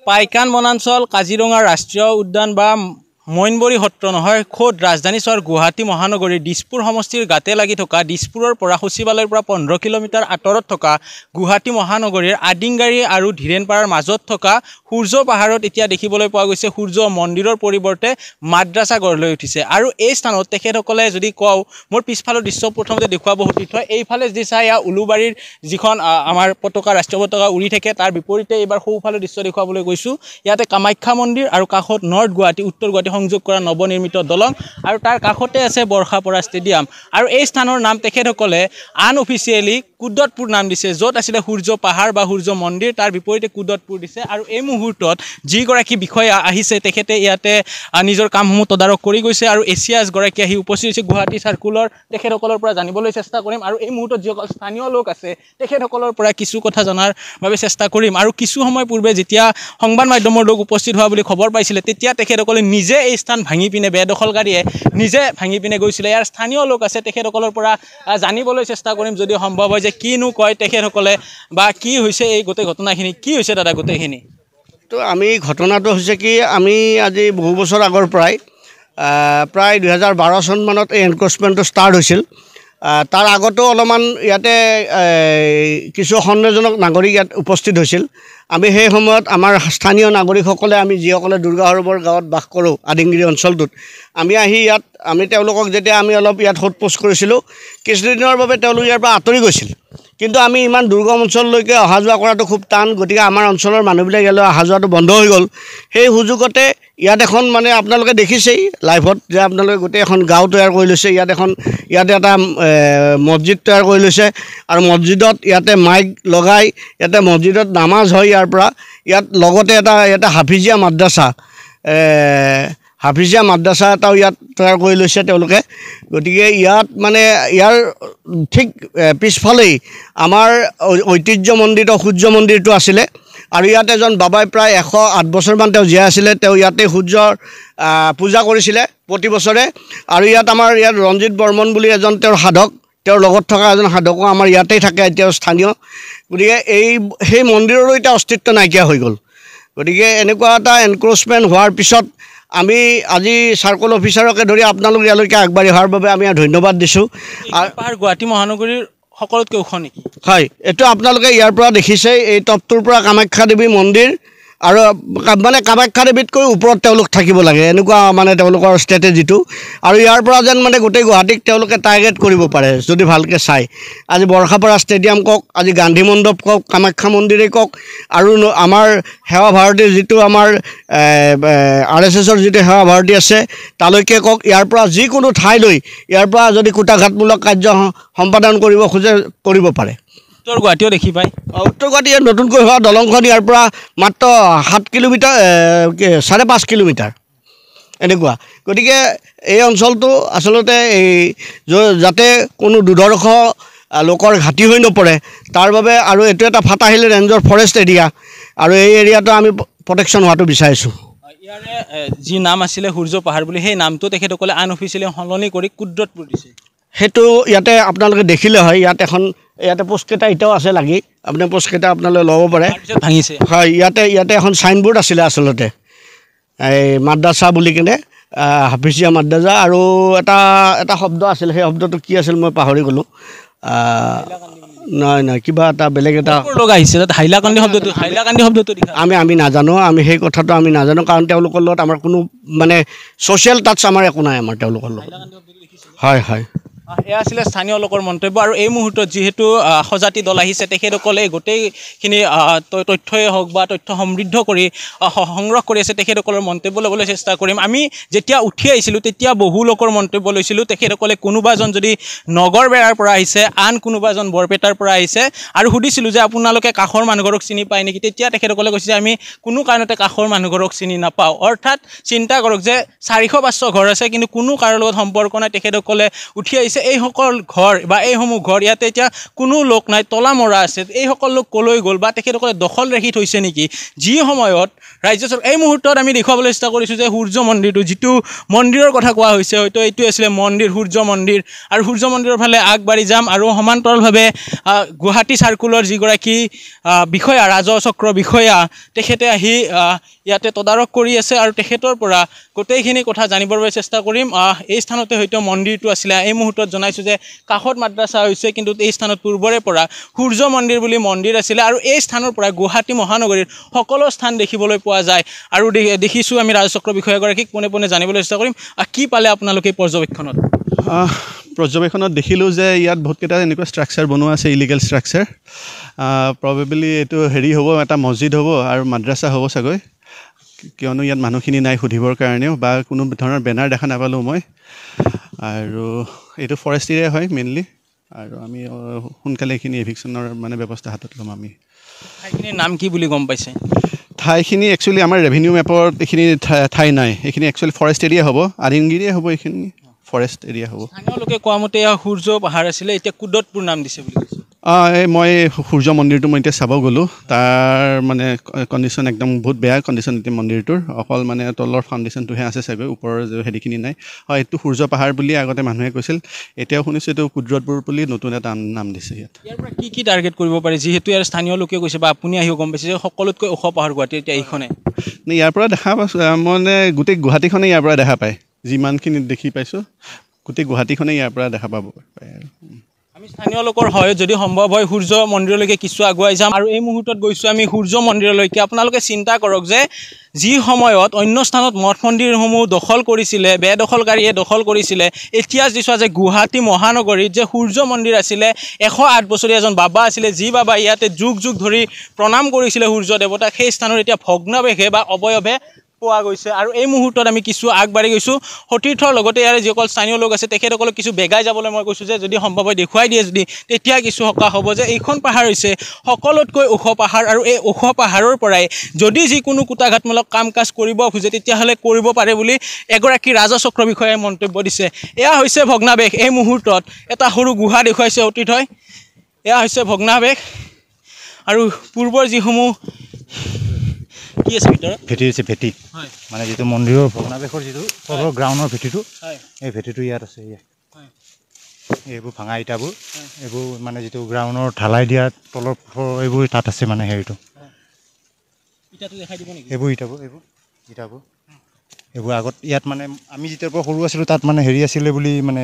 পাইকান বনাঞ্চল কাজিৰঙা ৰাষ্ট্ৰীয় উদ্যান বা মইনবৰী সত্ৰ নহয়, খোদ ৰাজধানী চহৰ গুৱাহাটী মহানগৰীৰ দিছপুৰ সমষ্টিৰ গাতে লাগি থকা দিছপুৰৰ পৰা সচিবালয়ৰ পৰা 15 কিলোমিটাৰ আঁতৰত থকা গুৱাহাটী মহানগৰীৰ আদিংগাৰী আৰু ধীৰেনপাৰাৰ মাজত থকা সূৰ্য পাহাৰত এতিয়া দেখিবলৈ পোৱা গৈছে সূৰ্য মন্দিৰৰ পৰিৱৰ্তে মাদ্ৰাছা গঢ় লৈ উঠিছে। আৰু এই স্থানত তেখেতসকলে যদি কওঁ, মোৰ পিছফালৰ দৃশ্য প্ৰথমতে দেখুৱাব সতীৰ্থ, এইফালে যি চাই এয়া উলুবাৰীৰ যিখন আমাৰ পতাকা ৰাষ্ট্ৰীয় পতাকা উৰি থাকে, তাৰ বিপৰীতে এইবাৰ সোঁফালৰ দৃশ্য দেখুৱাবলৈ গৈছোঁ। ইয়াতে কামাখ্যা মন্দিৰ আৰু কাষত নৰ্থ গুৱাহাটী উত্তৰ গুৱাহাটী সংযোগ কৰা নৱনিৰ্মিত দলং আৰু তাৰ কাষতে আছে বৰ্ষাপৰা ষ্টেডিয়াম। আৰু এই স্থানৰ নাম তেখেতসকলে আনঅফিচিয়েলি কুদতপুৰ নাম দিছে, য'ত আছিলে সূৰ্য পাহাৰ বা সূৰ্য মন্দিৰ, তাৰ বিপৰীতে কুদতপুৰ দিছে। আৰু এই মুহূৰ্তত যিগৰাকী বিষয়া আহিছে তেখেতে ইয়াতে নিজৰ কামসমূহ তদাৰক কৰি গৈছে আৰু এছিয়াছগৰাকী আহি উপস্থিত হৈছে গুৱাহাটী চাৰ্কুলৰ তেখেতসকলৰ পৰা জানিবলৈ চেষ্টা কৰিম। আৰু এই মুহূৰ্তত যিসকল স্থানীয় লোক আছে তেখেতসকলৰ পৰা কিছু কথা জনাৰ বাবে চেষ্টা কৰিম। আৰু কিছু সময় পূৰ্বে যেতিয়া সংবাদ মাধ্যমৰ লোক উপস্থিত হোৱা বুলি খবৰ পাইছিলে, তেতিয়া তেখেতসকলে নিজে এই স্থান ভাঙি পিনে বেদখলকাৰীয়ে নিজে ভাঙি পিনে গৈছিলে। ইয়াৰ স্থানীয় লোক আছে, তেখেতসকলৰ পৰা জানিবলৈ চেষ্টা কৰিম যদি সম্ভৱ হয় যে কিনো কয় তেখেতসকলে বা কি হৈছে এই গোটেই ঘটনাখিনি। কি হৈছে দাদা গোটেইখিনি? তো আমি ঘটনাটো হৈছে কি, আমি আজি বহু বছৰ আগৰ প্ৰায় 2012 চনমানত এই এনক্ৰচমেণ্টটো ষ্টাৰ্ট হৈছিল। তাৰ আগতো অলপমান ইয়াতে কিছু সন্দেহজনক নাগৰিক ইয়াত উপস্থিত হৈছিল। আমি সেই সময়ত আমাৰ স্থানীয় নাগৰিকসকলে, আমি যিসকলে দুৰ্গা সৰোবৰ গাঁৱত বাস কৰোঁ আদিংগিৰি অঞ্চলটোত, আমি আহি ইয়াত তেওঁলোকক যেতিয়া আমি অলপ ইয়াত সোধপোছ কৰিছিলোঁ, কিছুদিনৰ বাবে তেওঁলোক ইয়াৰ পৰা আঁতৰি গৈছিল। কিন্তু আমি ইমান দুৰ্গম অঞ্চললৈকে অহা যোৱা কৰাটো খুব টান, গতিকে আমাৰ অঞ্চলৰ মানুহবিলাক ইয়ালৈ অহা যোৱাটো বন্ধ হৈ গ'ল। সেই সুযোগতে ইয়াত এখন আপোনালোকে দেখিছেই লাইভত যে আপোনালোকে গোটেই এখন গাঁও তৈয়াৰ কৰি লৈছে। ইয়াতে এটা মছজিদ তৈয়াৰ কৰি লৈছে আৰু মছজিদত ইয়াতে মাইক লগাই ইয়াতে মছজিদত নামাজ হয়। ইয়াৰ পৰা ইয়াত লগতে এটা হাফিজিয়া মাদ্ৰাছা এটাও ইয়াত তৈয়াৰ কৰি লৈছে তেওঁলোকে। গতিকে ইয়াত ইয়াৰ ঠিক পিছফালেই আমাৰ ঐতিহ্যমণ্ডিত সূৰ্য মন্দিৰটো আছিলে। আৰু ইয়াত এজন বাবাই প্ৰায় 108 বছৰমান তেওঁ জীয়াই আছিলে। তেওঁ ইয়াতে সূৰ্যৰ পূজা কৰিছিলে প্ৰতি বছৰে। আৰু ইয়াত ৰঞ্জিত বৰ্মন বুলি এজন তেওঁৰ সাধক, তেওঁৰ লগত থকা এজন সাধকো আমাৰ ইয়াতেই থাকে এতিয়াও স্থানীয়। গতিকে সেই মন্দিৰৰো এতিয়া অস্তিত্ব নাইকিয়া হৈ গ'ল। গতিকে এনেকুৱা এটা এনক্ৰচমেণ্ট হোৱাৰ পিছত আমি আজি চাৰ্কল অফিচাৰকে ধৰি আপোনালোক ইয়ালৈকে আগবাঢ়ি অহাৰ বাবে আমি ধন্যবাদ দিছোঁ। আৰু গুৱাহাটী মহানগৰীৰ সকলোতকৈ ওখ নেকি? হয়, এইটো আপোনালোকে ইয়াৰ পৰা দেখিছেই, এই টপটোৰ পৰা কামাখ্যা দেৱী মন্দিৰ আৰু কামাখ্যা দেৱীতকৈ ওপৰত তেওঁলোক থাকিব লাগে, এনেকুৱা তেওঁলোকৰ ষ্ট্ৰেটেজিটো। আৰু ইয়াৰ পৰা যেন গোটেই গুৱাহাটীক তেওঁলোকে টাৰ্গেট কৰিব পাৰে যদি ভালকৈ চায়। আজি বৰ্ষাপাৰা ষ্টেডিয়াম কওক, আজি গান্ধী মণ্ডপ কওক, কামাখ্যা মন্দিৰেই কওক, আৰু আমাৰ সেৱা ভাৰতীৰ যিটো আমাৰ RSSৰ যিটো সেৱা ভাৰতী আছে তালৈকে কওক, ইয়াৰ পৰা যিকোনো ঠাইলৈ ইয়াৰ পৰা যদি কুটাঘাতমূলক কাৰ্য সম্পাদন কৰিব খোজে কৰিব পাৰে। উত্তৰ গুৱাহাটীও দেখি পায়। উত্তৰ গুৱাহাটী নতুনকৈ হোৱা দলংখন ইয়াৰ পৰা মাত্ৰ 7 কিলোমিটাৰ 5.5 কিলোমিটাৰ এনেকুৱা। গতিকে এই অঞ্চলটো আচলতে যাতে কোনো দুৰ্ধৰ্ষ লোকৰ ঘাটি হৈ নপৰে তাৰ বাবে, আৰু এইটো এটা ফাটাহিল ৰেঞ্জৰ ফৰেষ্ট এৰিয়া, আৰু এই এৰিয়াটো আমি প্ৰটেকশ্যন হোৱাটো বিচাৰিছোঁ। ইয়াৰে যি নাম আছিলে সূৰ্য পাহাৰ বুলি, সেই নামটো তেখেতসকলে আনঅফিচিয়েলি সলনি কৰি কুদৰতপুৰ দিছে। সেইটো ইয়াতে আপোনালোকে দেখিলে হয়, ইয়াতে পোষ্টকেইটা এতিয়াও আছে লাগি, আপোনাৰ পোষ্টকেইটা আপোনালোকে ল'ব পাৰে। ভাঙিছে হয়, ইয়াতে এখন চাইনবোৰ্ড আছিলে আচলতে, এই মাদ্ৰাছা বুলি কিনে, হাফিজিয়া মাদ্ৰাছা, আৰু এটা শব্দ আছিল, সেই শব্দটো কি আছিল মই পাহৰি গ'লোঁ। নহয় কিবা এটা বেলেগ এটা আহিছে হাইলাকান্দি শব্দটো আমি নাজানো, আমি সেই কথাটো আমি নাজানো, কাৰণ তেওঁলোকৰ লগত আমাৰ কোনো ছ'চিয়েল টাচ আমাৰ একো নাই আমাৰ তেওঁলোকৰ লগত। হয়। এয়া আছিলে স্থানীয় লোকৰ মন্তব্য। আৰু এই মুহূৰ্তত যিহেতু সজাতি দল আহিছে, তেখেতসকলে গোটেইখিনি তথ্যই হওক বা তথ্য সমৃদ্ধ কৰি সংগ্ৰহ কৰি আছে, তেখেতসকলৰ মন্তব্য ল'বলৈ চেষ্টা কৰিম। আমি যেতিয়া উঠি আহিছিলোঁ তেতিয়া বহু লোকৰ মন্তব্য লৈছিলোঁ। তেখেতসকলে কোনোবা এজন যদি নগৰবেৰাৰ পৰা আহিছে, আন কোনোবা এজন বৰপেটাৰ পৰা আহিছে, আৰু সুধিছিলোঁ যে আপোনালোকে কাষৰ মানুহঘৰক চিনি পায় নেকি? তেতিয়া তেখেতসকলে কৈছে যে আমি কোনো কাৰণতে কাষৰ মানুহঘৰক চিনি নাপাওঁ। অৰ্থাৎ চিন্তা কৰক যে 400-500 ঘৰ আছে, কিন্তু কোনো কাৰো লগত সম্পৰ্ক নাই। তেখেতসকলে উঠি আহিছে কৈছে এইসকল ঘৰ বা এইসমূহ ঘৰ ইয়াতে এতিয়া কোনো লোক নাই, তলা মৰা আছে, এইসকল লোক কলৈ গ'ল বা তেখেতসকলে দখল ৰাখি থৈছে নেকি? যি সময়ত ৰাজ্য চৰকাৰ এই মুহূৰ্তত আমি দেখুৱাবলৈ চেষ্টা কৰিছোঁ যে সূৰ্য মন্দিৰটো, যিটো মন্দিৰৰ কথা কোৱা হৈছে, হয়তো এইটো আছিলে মন্দিৰ, সূৰ্য মন্দিৰ, আৰু সূৰ্য মন্দিৰৰ ফালে আগবাঢ়ি যাম আৰু সমান্তৰালভাৱে গুৱাহাটী চাৰ্কুলৰ যিগৰাকী বিষয়া, ৰাজহ চক্ৰ বিষয়া, তেখেতে আহি ইয়াতে তদাৰক কৰি আছে আৰু তেখেতৰ পৰা গোটেইখিনি কথা জানিবৰ বাবে চেষ্টা কৰিম। এই স্থানতে হয়তো মন্দিৰটো আছিলে। এই মুহূৰ্তত জনাইছোঁ যে কাষত মাদ্ৰাছা হৈছে, কিন্তু এই স্থানত পূৰ্বৰে পৰা সূৰ্য মন্দিৰ বুলি মন্দিৰ আছিলে আৰু এই স্থানৰ পৰা গুৱাহাটী মহানগৰীৰ সকলো স্থান দেখিবলৈ পোৱা যায়। আৰু দেখিছোঁ আমি ৰাজচক্ৰ বিষয়াগৰাকীক পোনে পোনে জানিবলৈ চেষ্টা কৰিম। কি পালে আপোনালোকে পৰ্যবেক্ষণত? পৰ্যবেক্ষণত দেখিলোঁ যে ইয়াত বহুতকেইটা এনেকুৱা ষ্ট্ৰাকচাৰ বনোৱা আছে, ইলিগেল ষ্ট্ৰাকচাৰ। প্ৰবেবলি এইটো হেৰি হ'ব, এটা মছজিদ হ'ব আৰু মাদ্ৰাছা হ'ব চাগৈ, কিয়নো ইয়াত মানুহখিনি নাই সুধিবৰ কাৰণেও, বা কোনো ধৰণৰ বেনাৰ দেখা নাপালোঁ মই। আৰু এইটো ফৰেষ্ট এৰিয়া হয় মেইনলি, আৰু আমি সোনকালে এইখিনি এভিকশ্যনৰ মানে ব্যৱস্থা হাতত ল'ম। আমি ঠাইখিনিৰ নাম কি বুলি গম পাইছে? ঠাইখিনি একচুৱেলি আমাৰ ৰেভিনিউ মেপত এইখিনি ঠাই নাই। এইখিনি একচুৱেলি ফৰেষ্ট এৰিয়া হ'ব, আদিনগিৰিয়ে হ'ব, এইখিনি ফৰেষ্ট এৰিয়া হ'ব। স্থানীয় লোকে কোৱা মতে সূৰ্য পাহাৰ আছিলে, এতিয়া কুদতপুৰ নাম দিছে বুলি কৈছে। মই সূৰ্য মন্দিৰটো মই এতিয়া চাব গ'লোঁ। তাৰ মানে কণ্ডিশ্যন একদম বহুত বেয়া কণ্ডিশ্যন এতিয়া মন্দিৰটোৰ। অকল মানে তলৰ ফাউণ্ডেশ্যনটোহে আছে চাগৈ, ওপৰৰ হেৰিখিনি নাই। হয়, এইটো সূৰ্য পাহাৰ বুলি আগতে মানুহে কৈছিল, এতিয়াও শুনিছোঁ এইটো কুদৰতপুৰ বুলি নতুন এটা নাম দিছে ইয়াত। ইয়াৰ পৰা কি টাৰ্গেট কৰিব পাৰি, যিহেতু ইয়াৰ স্থানীয় লোকে কৈছে বা আপুনি আহিও গম পাইছে যে সকলোতকৈ ওখ পাহাৰ গুৱাহাটীৰ এতিয়া এইখনে? ইয়াৰ পৰা দেখা পাইছোঁ, মানে গোটেই গুৱাহাটীখনেই ইয়াৰ পৰা দেখা পায়। যিমানখিনি দেখি পাইছোঁ গোটেই গুৱাহাটীখনেই ইয়াৰ পৰা দেখা পাব পায়। আৰু আমি স্থানীয় লোকৰ সহায়ত যদি সম্ভৱ হয় সূৰ্য মন্দিৰলৈকে কিছু আগুৱাই যাম। আৰু এই মুহূৰ্তত গৈছোঁ আমি সূৰ্য মন্দিৰলৈকে। আপোনালোকে চিন্তা কৰক যে যি সময়ত অন্য স্থানত মঠ মন্দিৰসমূহ দখল কৰিছিলে, বেদখলকাৰীয়ে দখল কৰিছিলে, এতিয়া যি চোৱা যে গুৱাহাটী মহানগৰীত যে সূৰ্য মন্দিৰ আছিলে, 108 বছৰীয়া এজন বাবা আছিলে, যি বাবা ইয়াতে যুগ যুগ ধৰি প্ৰণাম কৰিছিলে সূৰ্য দেৱতাক, সেই স্থানত এতিয়া ভগ্নাৱশেষে বা অৱয়ৱে পোৱা গৈছে। আৰু এই মুহূৰ্তত আমি কিছু আগবাঢ়ি গৈছোঁ সতীৰ্থৰ লগতে ইয়াৰে যিসকল স্থানীয় লোক আছে তেখেতসকলক কিছু বেগাই যাবলৈ মই কৈছোঁ যে যদি সম্ভৱ হয় দেখুৱাই দিয়ে যদি, তেতিয়া কিছু সকাহ হ'ব যে এইখন পাহাৰ হৈছে সকলোতকৈ ওখ পাহাৰ। আৰু এই ওখ পাহাৰৰ পৰাই যদি যিকোনো কুটাঘাতমূলক কাম কাজ কৰিব খোজে তেতিয়াহ'লে কৰিব পাৰে বুলি এগৰাকী ৰাজচক্ৰ বিষয়াই মন্তব্য দিছে। এয়া হৈছে ভগ্নাৱেশ। এই মুহূৰ্তত এটা সৰু গুহা দেখুৱাইছে অতীতই, এয়া হৈছে ভগ্নাৱেশ। আৰু পূৰ্বৰ যিসমূহ কি আছে ভিতৰত? ভেটি আছে, ভেটি মানে যিটো মন্দিৰৰ ভগ্নাৱেশৰ যিটো তলৰ গ্ৰাউণ্ডৰ ভেটিটো, এই ভেটিটো ইয়াত আছে। এইবোৰ ভাঙা ইটাবোৰ, এইবোৰ মানে যিটো গ্ৰাউণ্ডৰ ঢালাই দিয়া তলৰ এইবোৰ তাত আছে মানে হেৰিটো। এইবোৰ ইটাবোৰ এইবোৰ আগত ইয়াত মানে আমি যেতিয়াৰ পৰা সৰু আছিলোঁ তাত মানে হেৰি আছিলে বুলি, মানে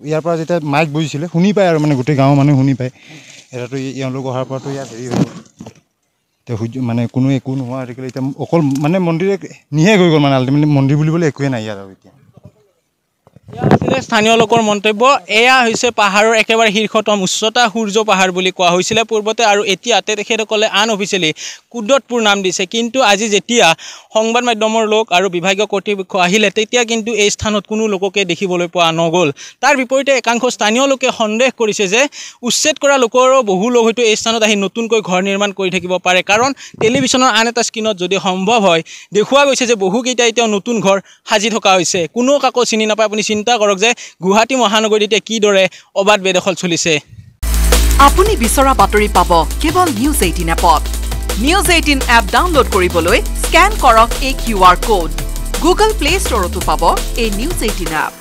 ইয়াৰ পৰা যেতিয়া মাইক বজিছিলে শুনি পায় আৰু মানে গোটেই গাঁৱৰ মানুহে শুনি পায়। এতিয়াতো এওঁলোক অহাৰ পৰাতো ইয়াত হেৰি হৈ গ'ল, এতিয়া সূৰ্য মানে কোনো একো নোহোৱা আজিকালি। এতিয়া অকল মানে মন্দিৰে নিহে হৈ গ'ল, মানে আল্টিমেটলি মন্দিৰ বুলিবলৈ একোৱেই নাই ইয়াত আৰু এতিয়া। এয়া আছিলে স্থানীয় লোকৰ মন্তব্য। এয়া হৈছে পাহাৰৰ একেবাৰে শীৰ্ষতম উচ্চতা সূৰ্য পাহাৰ বুলি কোৱা হৈছিলে পূৰ্বতে, আৰু এতিয়াতে তেখেতসকলে আনঅফিচিয়েলি কুদতপুৰ নাম দিছে। কিন্তু আজি যেতিয়া সংবাদ মাধ্যমৰ লোক আৰু বিভাগীয় কৰ্তৃপক্ষ আহিলে তেতিয়া কিন্তু এই স্থানত কোনো লোককে দেখিবলৈ পোৱা নগ'ল। তাৰ বিপৰীতে একাংশ স্থানীয় লোকে সন্দেহ কৰিছে যে উচ্ছেদ কৰা লোকৰো বহু লোক হয়তো এই স্থানত আহি নতুনকৈ ঘৰ নিৰ্মাণ কৰি থাকিব পাৰে, কাৰণ টেলিভিশ্যনৰ আন এটা স্ক্ৰীণত যদি সম্ভৱ হয় দেখুওৱা গৈছে যে বহুকেইটা এতিয়াও নতুন ঘৰ সাজি থকা হৈছে, কোনো কাকো চিনি নাপায়। আপুনি চিন্তা কৰক যে গুৱাহাটী মহানগৰীত এতিয়া কিদৰে অবাধ বেদখল চলিছে। আপুনি বিচৰা বাতৰি পাব কেৱল নিউজ 18 এপত। নিউজ 18 এপ ডাউনলোড কৰিবলৈ স্কেন কৰক এই QR কোড। গুগল প্লে ষ্টৰতো পাব এই নিউজ 18 এপ।